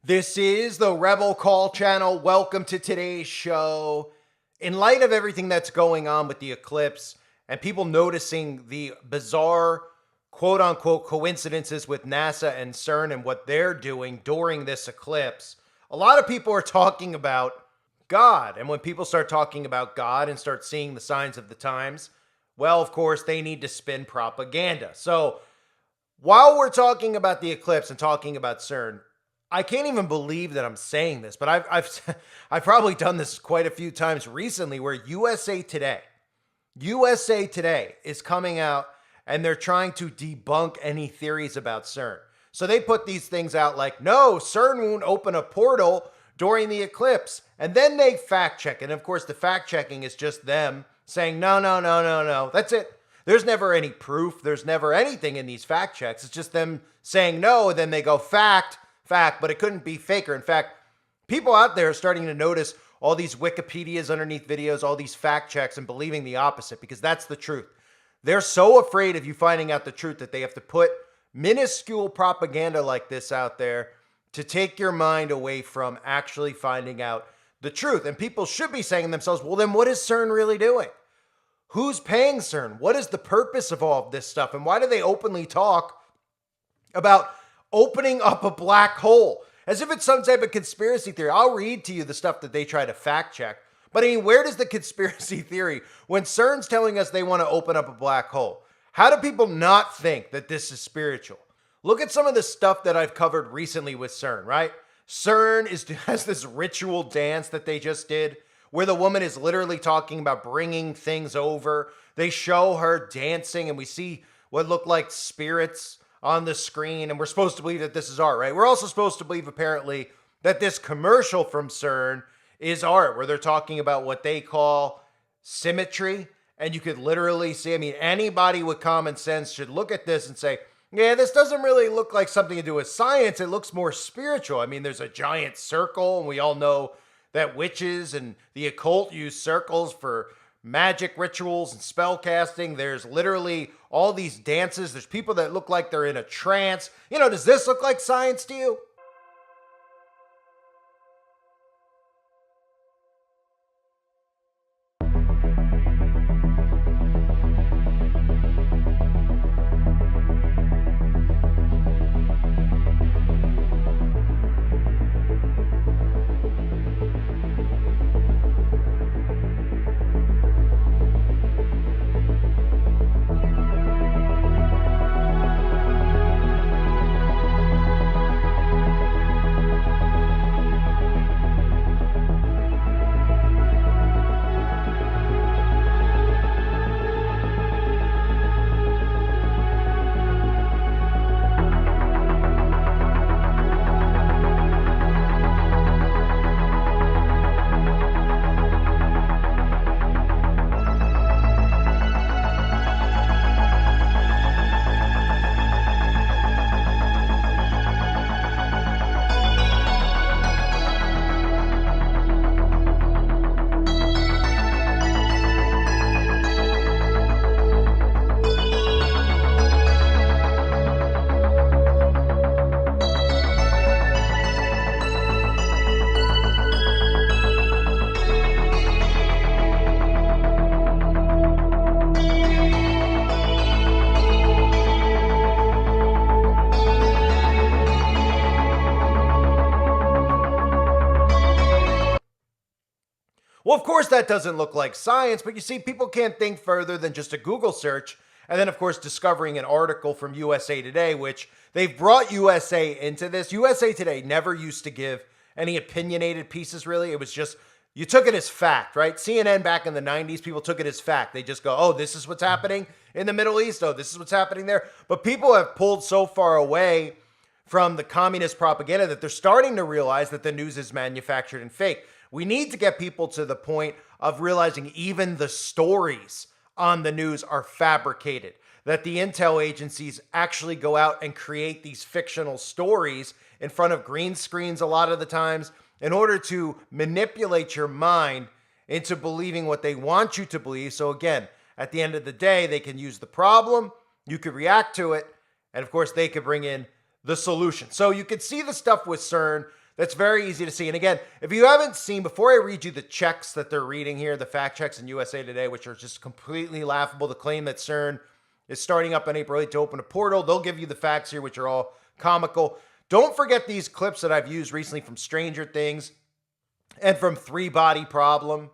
This is the Rebel Call channel. Welcome to today's show. In light of everything that's going on with the eclipse and people noticing the bizarre quote unquote coincidences with NASA and Cern and what they're doing during this eclipse, a lot of people are talking about God. And when people start talking about God and start seeing the signs of the times, well, of course, they need to spin propaganda. So while we're talking about the eclipse and talking about Cern, I can't even believe that I'm saying this, but I've probably done this quite a few times recently where USA Today is coming out and they're trying to debunk any theories about CERN. So they put these things out like, no, CERN won't open a portal during the eclipse. And then they fact check. And of course, the fact checking is just them saying, no. That's it. There's never any proof. There's never anything in these fact checks. It's just them saying no, and then they go fact, but it couldn't be faker. In fact, people out there are starting to notice all these Wikipedias underneath videos, all these fact checks, and believing the opposite because that's the truth. They're so afraid of you finding out the truth that they have to put minuscule propaganda like this out there to take your mind away from actually finding out the truth. And people should be saying to themselves, well, then what is CERN really doing? Who's paying CERN? What is the purpose of all of this stuff? And why do they openly talk about opening up a black hole as if it's some type of conspiracy theory? I'll read to you the stuff that they try to fact check. But I mean, where does the conspiracy theory, when CERN's telling us they want to open up a black hole, how do people not think that this is spiritual? Look at some of the stuff that I've covered recently with CERN, right? CERN has this ritual dance that they just did where the woman is literally talking about bringing things over. They show her dancing and we see what look like spirits on the screen, and we're supposed to believe that this is art, right? We're also supposed to believe, apparently, that this commercial from CERN is art, where they're talking about what they call symmetry, and you could literally see, I mean, anybody with common sense should look at this and say, yeah, this doesn't really look like something to do with science. It looks more spiritual. I mean, there's a giant circle, and we all know that witches and the occult use circles for magic rituals and spell casting. There's literally all these dances. There's people that look like they're in a trance. You know, does this look like science to you? Well, of course, that doesn't look like science, but you see, people can't think further than just a Google search. And then, of course, discovering an article from USA Today, which they've brought USA into this. USA Today never used to give any opinionated pieces, really. It was just, you took it as fact, right? CNN back in the 90s, people took it as fact. They just go, oh, this is what's happening in the Middle East. Oh, this is what's happening there. But people have pulled so far away from the communist propaganda that they're starting to realize that the news is manufactured and fake. We need to get people to the point of realizing even the stories on the news are fabricated, that the intel agencies actually go out and create these fictional stories in front of green screens a lot of the times in order to manipulate your mind into believing what they want you to believe. So again, at the end of the day, they can use the problem, you could react to it, and of course they could bring in the solution. So you could see the stuff with CERN. That's very easy to see. And again, if you haven't seen, before I read you the checks that they're reading here, the fact checks in USA Today, which are just completely laughable, the claim that CERN is starting up on April 8th to open a portal. They'll give you the facts here, which are all comical. Don't forget these clips that I've used recently from Stranger Things and from Three Body Problem,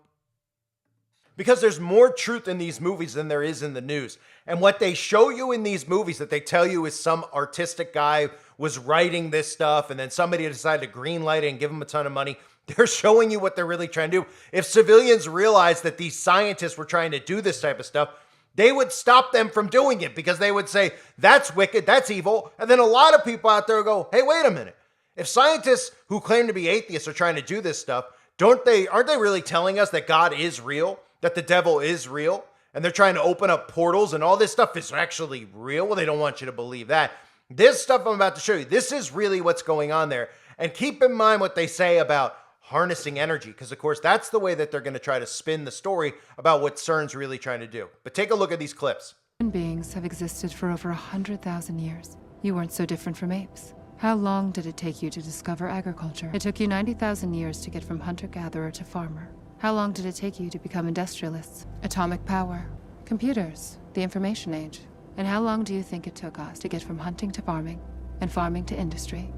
because there's more truth in these movies than there is in the news. And what they show you in these movies that they tell you is some artistic guy was writing this stuff and then somebody decided to greenlight it and give him a ton of money. They're showing you what they're really trying to do. If civilians realized that these scientists were trying to do this type of stuff, they would stop them from doing it because they would say, that's wicked, that's evil. And then a lot of people out there go, hey, wait a minute. If scientists who claim to be atheists are trying to do this stuff, aren't they really telling us that God is real, that the devil is real, and they're trying to open up portals and all this stuff is actually real? Well, they don't want you to believe that. This stuff I'm about to show you, this is really what's going on there. And keep in mind what they say about harnessing energy, because of course that's the way that they're going to try to spin the story about what CERN's really trying to do. But take a look at these clips. Human beings have existed for over 100,000 years. You weren't so different from apes. How long did it take you to discover agriculture? It took you 90,000 years to get from hunter-gatherer to farmer. How long did it take you to become industrialists? Atomic power, computers, the information age. And how long do you think it took us to get from hunting to farming, and farming to industry,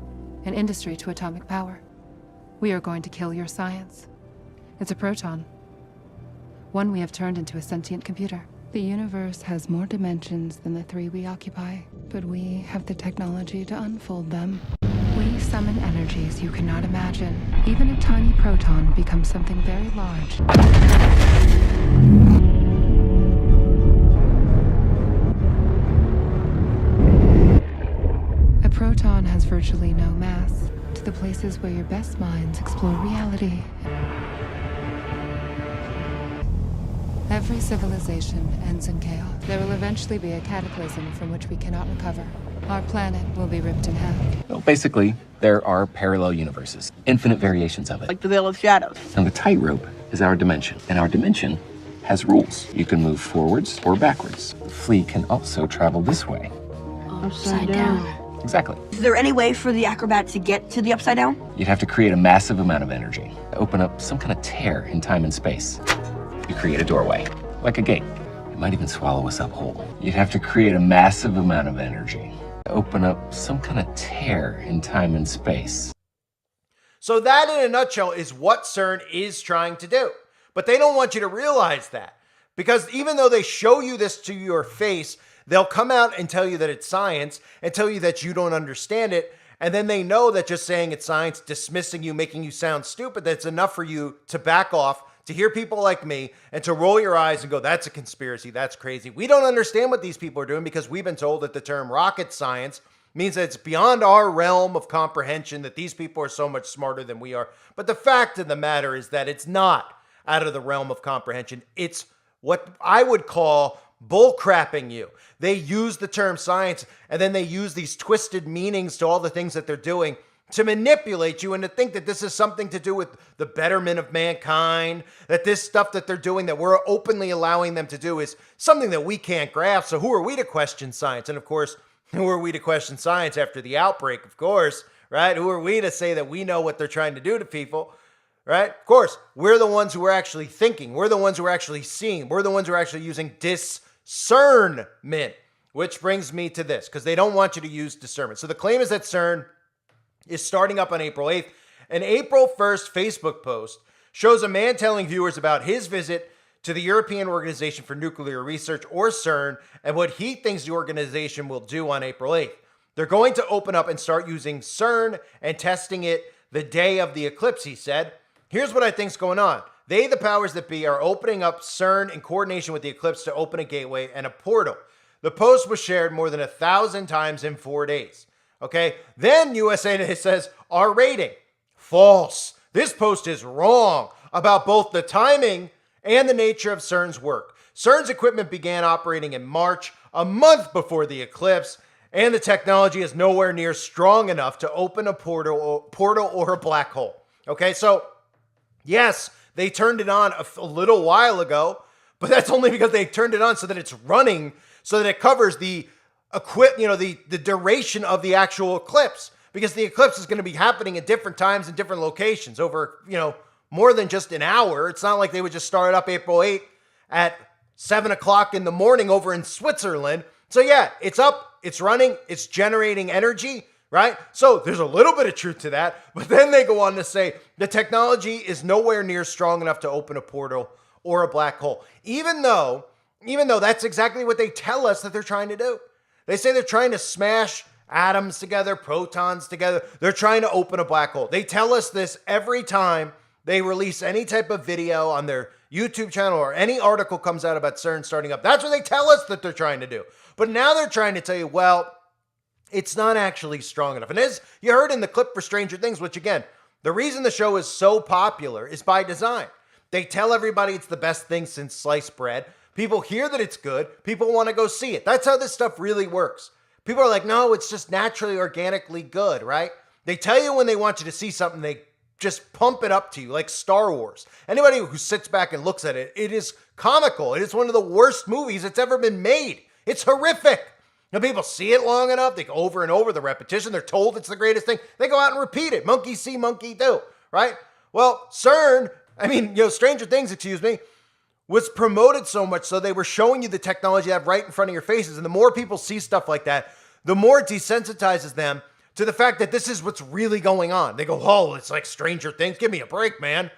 and industry to atomic power? We are going to kill your science. It's a proton. One we have turned into a sentient computer. The universe has more dimensions than the 3 we occupy, but we have the technology to unfold them. We summon energies you cannot imagine. Even a tiny proton becomes something very large. A proton has virtually no mass. To the places where your best minds explore reality. Every civilization ends in chaos. There will eventually be a cataclysm from which we cannot recover. Our planet will be ripped in half. Well, basically, there are parallel universes, infinite variations of it. Like the Veil of Shadows. And the tightrope is our dimension, and our dimension has rules. You can move forwards or backwards. The flea can also travel this way. Upside down. Exactly. Is there any way for the acrobat to get to the Upside Down? You'd have to create a massive amount of energy, open up some kind of tear in time and space. You create a doorway, like a gate. It might even swallow us up whole. You'd have to create a massive amount of energy, open up some kind of tear in time and space. So that, in a nutshell, is what CERN is trying to do. But they don't want you to realize that. Because even though they show you this to your face, they'll come out and tell you that it's science and tell you that you don't understand it. And then they know that just saying it's science, dismissing you, making you sound stupid, that's enough for you to back off, to hear people like me, and to roll your eyes and go, that's a conspiracy, that's crazy. We don't understand what these people are doing because we've been told that the term rocket science means that it's beyond our realm of comprehension, that these people are so much smarter than we are. But the fact of the matter is that it's not out of the realm of comprehension. It's what I would call bullcrapping you. They use the term science and then they use these twisted meanings to all the things that they're doing to manipulate you and to think that this is something to do with the betterment of mankind, that this stuff that they're doing, that we're openly allowing them to do, is something that we can't grasp. So who are we to question science? And of course, who are we to question science after the outbreak? Of course, right? Who are we to say that we know what they're trying to do to people, right? Of course, we're the ones who are actually thinking. We're the ones who are actually seeing. We're the ones who are actually using discernment, which brings me to this, because they don't want you to use discernment. So the claim is that CERN is starting up on April 8th. An April 1st Facebook post shows a man telling viewers about his visit to the European Organization for Nuclear Research, or CERN, and what he thinks the organization will do on April 8th. They're going to open up and start using CERN and testing it the day of the eclipse, he said. Here's what I think's going on. They, the powers that be, are opening up CERN in coordination with the eclipse to open a gateway and a portal. The post was shared more than 1,000 times in 4 days. Okay, then USA Today says, our rating, false. This post is wrong about both the timing and the nature of CERN's work. CERN's equipment began operating in March, a month before the eclipse, and the technology is nowhere near strong enough to open a portal or a black hole. Okay, so yes, they turned it on a little while ago, but that's only because they turned it on so that it's running, so that it covers the the duration of the actual eclipse. because the eclipse is going to be happening at different times in different locations over, more than just an hour. It's not like they would just start up April 8th at 7 o'clock in the morning over in Switzerland. So yeah, it's up, it's running, it's generating energy, right? So there's a little bit of truth to that, but then they go on to say the technology is nowhere near strong enough to open a portal or a black hole. Even though that's exactly what they tell us that they're trying to do. They say they're trying to smash atoms together, protons together. They're trying to open a black hole. They tell us this every time they release any type of video on their YouTube channel or any article comes out about CERN starting up. That's what they tell us that they're trying to do. But now they're trying to tell you, well, it's not actually strong enough. And as you heard in the clip for Stranger Things, which again, the reason the show is so popular is by design. They tell everybody it's the best thing since sliced bread. People hear that it's good. People want to go see it. That's how this stuff really works. People are like, no, it's just naturally, organically good, right? They tell you when they want you to see something, they just pump it up to you like Star Wars. Anybody who sits back and looks at it, it is comical. It is one of the worst movies that's ever been made. It's horrific. Now, people see it long enough, they go over and over the repetition. They're told it's the greatest thing. They go out and repeat it. Monkey see, monkey do, right? Well, Stranger Things, was promoted so much so they were showing you the technology they have right in front of your faces. And the more people see stuff like that, the more it desensitizes them to the fact that this is what's really going on. They go, oh, it's like Stranger Things. Give me a break, man.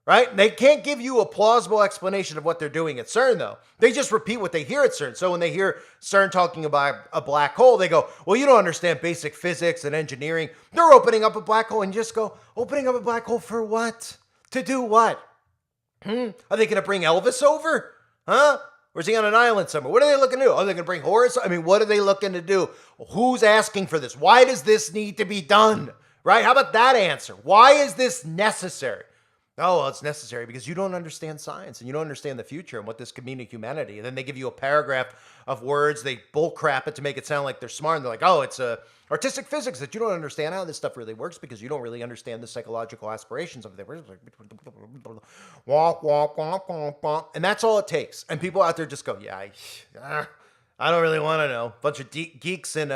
Right? They can't give you a plausible explanation of what they're doing at CERN, though. They just repeat what they hear at CERN. So when they hear CERN talking about a black hole, they go, well, you don't understand basic physics and engineering. They're opening up a black hole. And you just go, opening up a black hole for what? To do what? Are they going to bring Elvis over? Huh? Or is he on an island somewhere? What are they looking to do? Are they going to bring Horace? What are they looking to do? Who's asking for this? Why does this need to be done? Right? How about that answer? Why is this necessary? Oh, well, it's necessary because you don't understand science and you don't understand the future and what this could mean to humanity. And then they give you a paragraph of words. They bullcrap it to make it sound like they're smart. And they're like, oh, it's artistic physics that you don't understand how this stuff really works because you don't really understand the psychological aspirations of it. And that's all it takes. And people out there just go, yeah, I don't really want to know. Bunch of geeks in,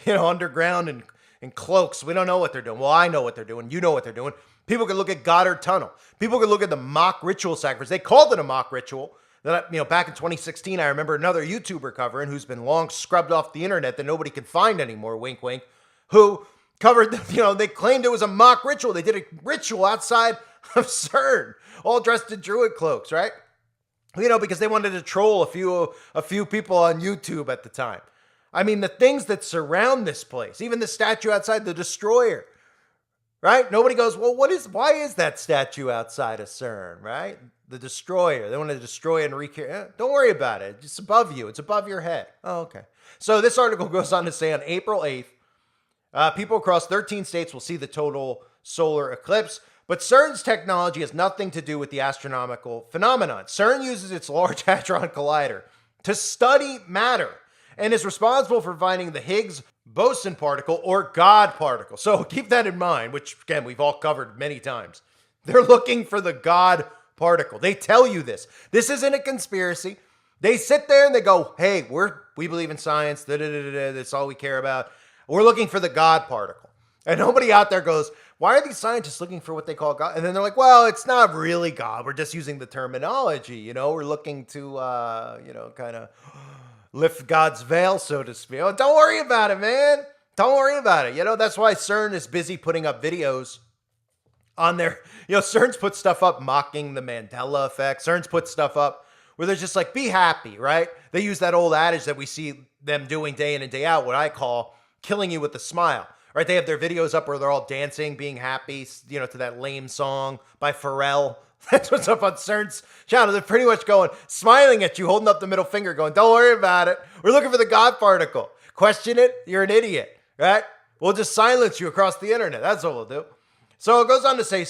underground and in cloaks. We don't know what they're doing. Well, I know what they're doing. You know what they're doing. People could look at Goddard Tunnel. People could look at the mock ritual sacrifice. They called it a mock ritual. That, back in 2016, I remember another YouTuber covering who's been long scrubbed off the internet that nobody can find anymore, wink, wink, who covered, they claimed it was a mock ritual. They did a ritual outside of CERN, all dressed in druid cloaks, right? Because they wanted to troll a few people on YouTube at the time. The things that surround this place, even the statue outside the Destroyer, right? Nobody goes, well, why is that statue outside of CERN, right? The Destroyer. They want to destroy and recreate. Don't worry about it. It's above you. It's above your head. Oh, okay. So this article goes on to say on April 8th, people across 13 states will see the total solar eclipse. But CERN's technology has nothing to do with the astronomical phenomenon. CERN uses its Large Hadron Collider to study matter and is responsible for finding the Higgs boson particle or God particle. So keep that in mind, which again, we've all covered many times. They're looking for the God particle. They tell you this. This isn't a conspiracy. They sit there and they go, hey, we believe in science. That's all we care about. We're looking for the God particle. And nobody out there goes, why are these scientists looking for what they call God? And then they're like, well, it's not really God. We're just using the terminology. We're looking to, kind of lift God's veil, so to speak. Oh, don't worry about it, man. Don't worry about it. That's why CERN is busy putting up videos on their, CERN's put stuff up mocking the Mandela effect. CERN's put stuff up where they're just like, be happy, right? They use that old adage that we see them doing day in and day out, what I call killing you with a smile, right? They have their videos up where they're all dancing, being happy, to that lame song by Pharrell. That's what's up on CERN's channel. They're pretty much going, smiling at you, holding up the middle finger, going, don't worry about it. We're looking for the God particle. Question it, you're an idiot, right? We'll just silence you across the internet. That's what we'll do. So it goes on to say,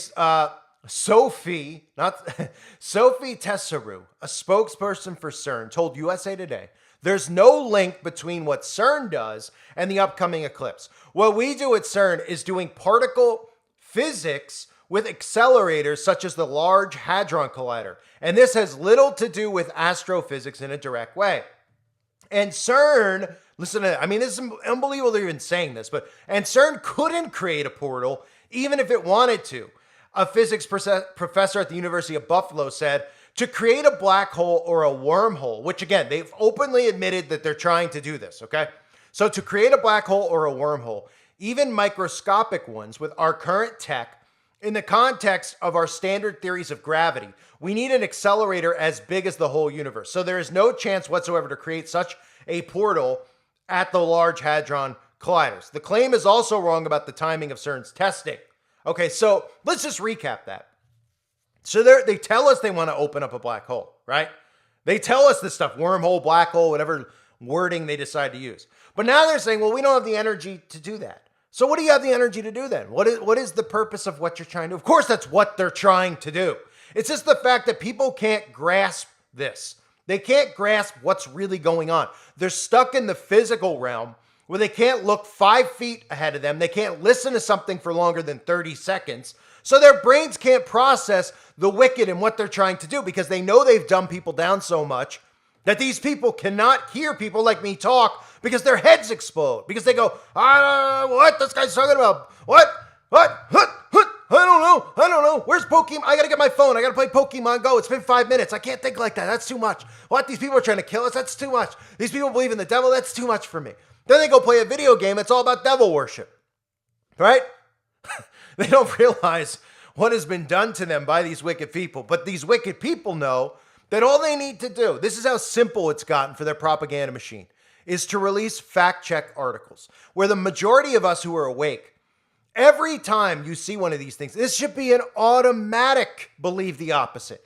Sophie Tessaru, a spokesperson for CERN, told USA Today, there's no link between what CERN does and the upcoming eclipse. What we do at CERN is doing particle physics with accelerators such as the Large Hadron Collider. And this has little to do with astrophysics in a direct way. And CERN, listen to that. I mean, this is unbelievable they're even saying this, and CERN couldn't create a portal even if it wanted to. A physics professor at the University of Buffalo said, to create a black hole or a wormhole, which again, they've openly admitted that they're trying to do this, okay? So to create a black hole or a wormhole, even microscopic ones with our current tech, in the context of our standard theories of gravity, we need an accelerator as big as the whole universe. So there is no chance whatsoever to create such a portal at the Large Hadron Colliders. The claim is also wrong about the timing of CERN's testing. Okay, so let's just recap that. So they tell us they want to open up a black hole, right? They tell us this stuff, wormhole, black hole, whatever wording they decide to use. But now they're saying, well, we don't have the energy to do that. So what do you have the energy to do then? What is the purpose of what you're trying to do? Of course, that's what they're trying to do. It's just the fact that people can't grasp this. They can't grasp what's really going on. They're stuck in the physical realm where they can't look 5 feet ahead of them. They can't listen to something for longer than 30 seconds. So their brains can't process the wicked and what they're trying to do because they know they've dumbed people down so much that these people cannot hear people like me talk because their heads explode. Because they go, what? This guy's talking about? What? I don't know. Where's Pokemon? I gotta get my phone. I gotta play Pokemon Go. It's been 5 minutes. I can't think like that. That's too much. What? These people are trying to kill us? That's too much. These people believe in the devil? That's too much for me. Then they go play a video game. It's all about devil worship. Right? They don't realize what has been done to them by these wicked people. But these wicked people know that all they need to do, this is how simple it's gotten for their propaganda machine, is to release fact-check articles where the majority of us who are awake, every time you see one of these things, this should be an automatic believe the opposite.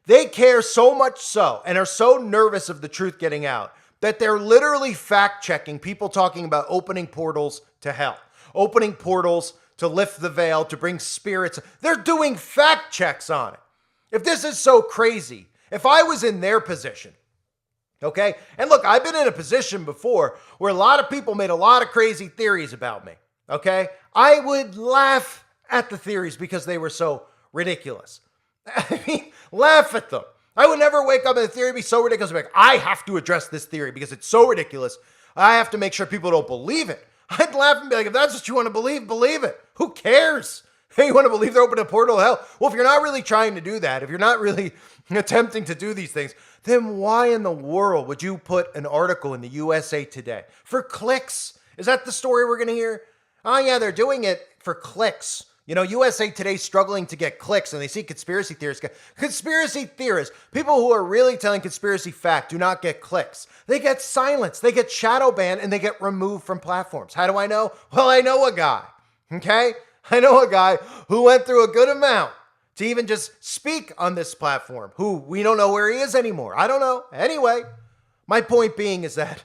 They care so much so and are so nervous of the truth getting out that they're literally fact-checking people talking about opening portals to hell, opening portals to lift the veil, to bring spirits. They're doing fact checks on it. If this is so crazy, if I was in their position, okay? And look, I've been in a position before where a lot of people made a lot of crazy theories about me, okay? I would laugh at the theories because they were so ridiculous. I mean, laugh at them. I would never wake up and the theory would be so ridiculous. I'd be like, I have to address this theory because it's so ridiculous. I have to make sure people don't believe it. I'd laugh and be like, if that's what you want to believe it. Who cares? Hey, you want to believe they're opening a portal to hell? Well, if you're not really trying to do that, if you're not really attempting to do these things, then why in the world would you put an article in the USA Today? For clicks? Is that the story we're going to hear? Oh, yeah, they're doing it for clicks. You know, USA Today's struggling to get clicks, and they see conspiracy theorists. Conspiracy theorists, people who are really telling conspiracy fact, do not get clicks. They get silenced, they get shadow banned, and they get removed from platforms. How do I know? Well, I know a guy, okay? I know a guy who went through a good amount to even just speak on this platform, who we don't know where he is anymore. I don't know. Anyway, my point being is that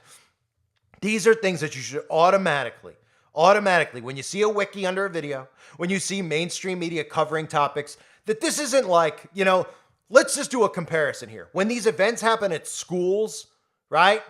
these are things that you should automatically, when you see a wiki under a video, when you see mainstream media covering topics, that this isn't like, you know, let's just do a comparison here. When these events happen at schools, right,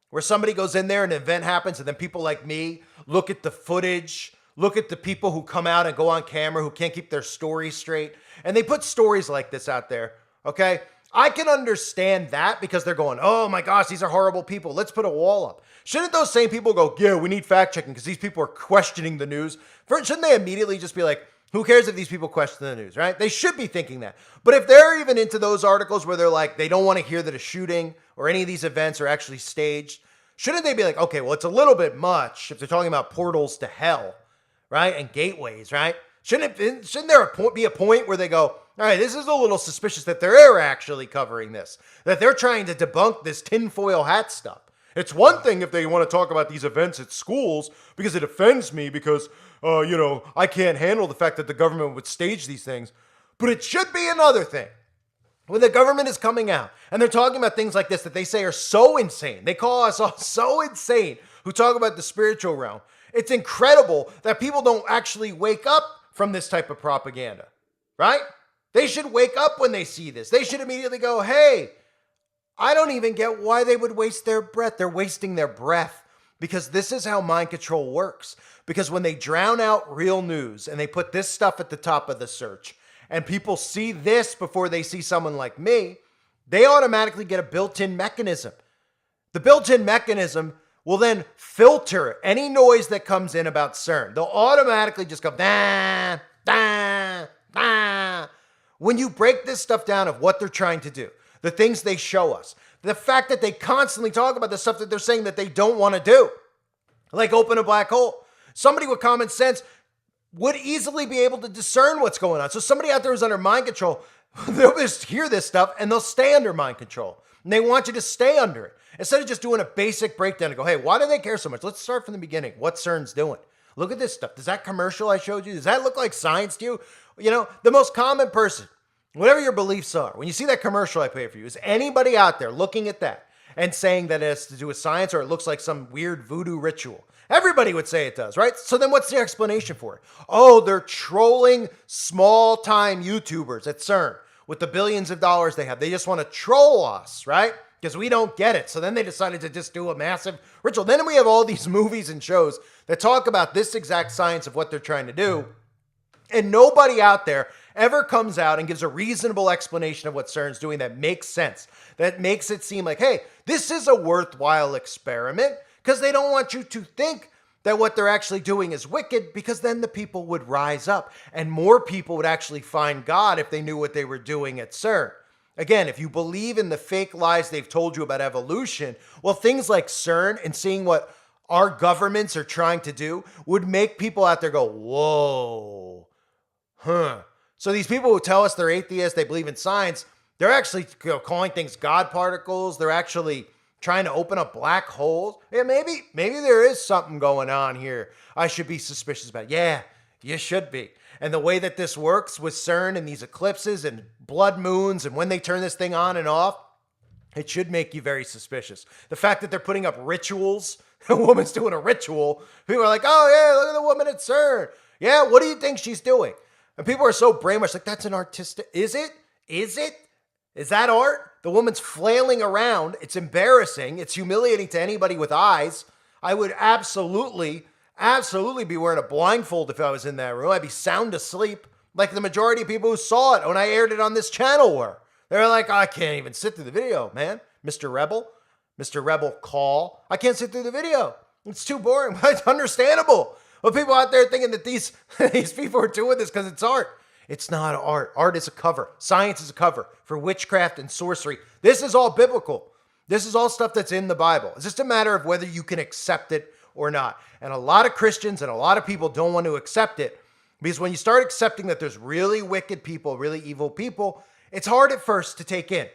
where somebody goes in there and an event happens and then people like me look at the footage, look at the people who come out and go on camera who can't keep their stories straight, and they put stories like this out there, okay? I can understand that because they're going, oh my gosh, these are horrible people. Let's put a wall up. Shouldn't those same people go, yeah, we need fact checking because these people are questioning the news? Shouldn't they immediately just be like, who cares if these people question the news, right? They should be thinking that. But if they're even into those articles where they're like, they don't want to hear that a shooting or any of these events are actually staged, shouldn't they be like, okay, well, it's a little bit much if they're talking about portals to hell, right? And gateways, right? Shouldn't there be a point where they go, all right, this is a little suspicious that they're actually covering this, that they're trying to debunk this tinfoil hat stuff. It's one thing if they want to talk about these events at schools because it offends me because, I can't handle the fact that the government would stage these things. But it should be another thing when the government is coming out and they're talking about things like this that they say are so insane. They call us all so insane who talk about the spiritual realm. It's incredible that people don't actually wake up from this type of propaganda, right? They should wake up when they see this. They should immediately go, hey, I don't even get why they would waste their breath. They're wasting their breath because this is how mind control works. Because when they drown out real news and they put this stuff at the top of the search and people see this before they see someone like me, they automatically get a built-in mechanism. The built-in mechanism will then filter any noise that comes in about Cern. They'll automatically just go, da, da, da. When you break this stuff down of what they're trying to do, the things they show us, the fact that they constantly talk about the stuff that they're saying that they don't want to do, like open a black hole. Somebody with common sense would easily be able to discern what's going on. So somebody out there who's under mind control, they'll just hear this stuff and they'll stay under mind control. And they want you to stay under it. Instead of just doing a basic breakdown and go, hey, why do they care so much? Let's start from the beginning. What Cern's doing. Look at this stuff. Does that commercial I showed you, does that look like science to you? You know, the most common person, whatever your beliefs are, when you see that commercial I played for you, is anybody out there looking at that and saying that it has to do with science or it looks like some weird voodoo ritual? Everybody would say it does, right? So then what's the explanation for it? Oh, they're trolling small-time YouTubers at Cern with the billions of dollars they have. They just want to troll us, right? Because we don't get it. So then they decided to just do a massive ritual. Then we have all these movies and shows that talk about this exact science of what they're trying to do. And nobody out there ever comes out and gives a reasonable explanation of what CERN's doing that makes sense, that makes it seem like, hey, this is a worthwhile experiment, because they don't want you to think that what they're actually doing is wicked, because then the people would rise up and more people would actually find God if they knew what they were doing at CERN. Again, if you believe in the fake lies they've told you about evolution, well, things like CERN and seeing what our governments are trying to do would make people out there go, whoa, huh. So these people who tell us they're atheists, they believe in science, they're actually calling things God particles. They're actually trying to open up black holes. Yeah, maybe there is something going on here I should be suspicious about. Yeah, you should be. And the way that this works with CERN and these eclipses and blood moons and when they turn this thing on and off, it should make you very suspicious. The fact that they're putting up rituals, a woman's doing a ritual, people are like, oh yeah, look at the woman at CERN. Yeah, what do you think she's doing? And people are so brainwashed, like, that's an artistic, is it? Is it? Is that art? The woman's flailing around. It's embarrassing. It's humiliating to anybody with eyes. I would absolutely be wearing a blindfold if I was in that room. I'd be sound asleep, like the majority of people who saw it when I aired it on this channel were. They're like, I can't even sit through the video, man. Mr. Rebel call. I can't sit through the video. It's too boring. It's understandable. But people out there thinking that these people are doing this because it's art. It's not art. Art is a cover. Science is a cover for witchcraft and sorcery. This is all biblical. This is all stuff that's in the Bible. It's just a matter of whether you can accept it or not. And a lot of Christians and a lot of people don't want to accept it, because when you start accepting that there's really wicked people, really evil people, it's hard at first to take in.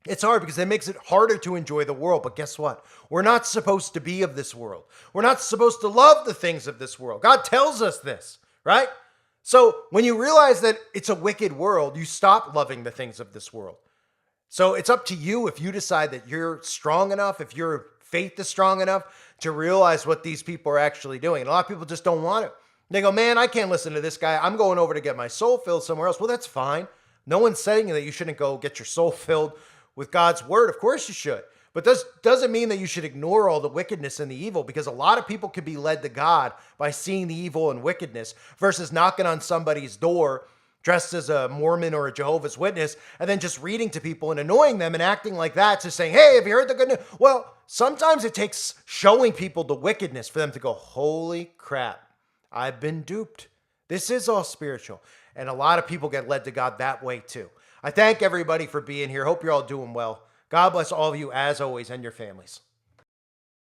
It's hard because it makes it harder to enjoy the world. But guess what? We're not supposed to be of this world. We're not supposed to love the things of this world. God tells us this, right? So when you realize that it's a wicked world, you stop loving the things of this world. So it's up to you if you decide that you're strong enough, if your faith is strong enough to realize what these people are actually doing. And a lot of people just don't want it. They go, man, I can't listen to this guy. I'm going over to get my soul filled somewhere else. Well, that's fine. No one's saying that you shouldn't go get your soul filled with God's word. Of course you should. But this doesn't mean that you should ignore all the wickedness and the evil, because a lot of people can be led to God by seeing the evil and wickedness versus knocking on somebody's door dressed as a Mormon or a Jehovah's Witness and then just reading to people and annoying them and acting like that, to saying, hey, have you heard the good news? Well, sometimes it takes showing people the wickedness for them to go, holy crap, I've been duped. This is all spiritual. And a lot of people get led to God that way too. I thank everybody for being here. Hope you're all doing well. God bless all of you as always and your families.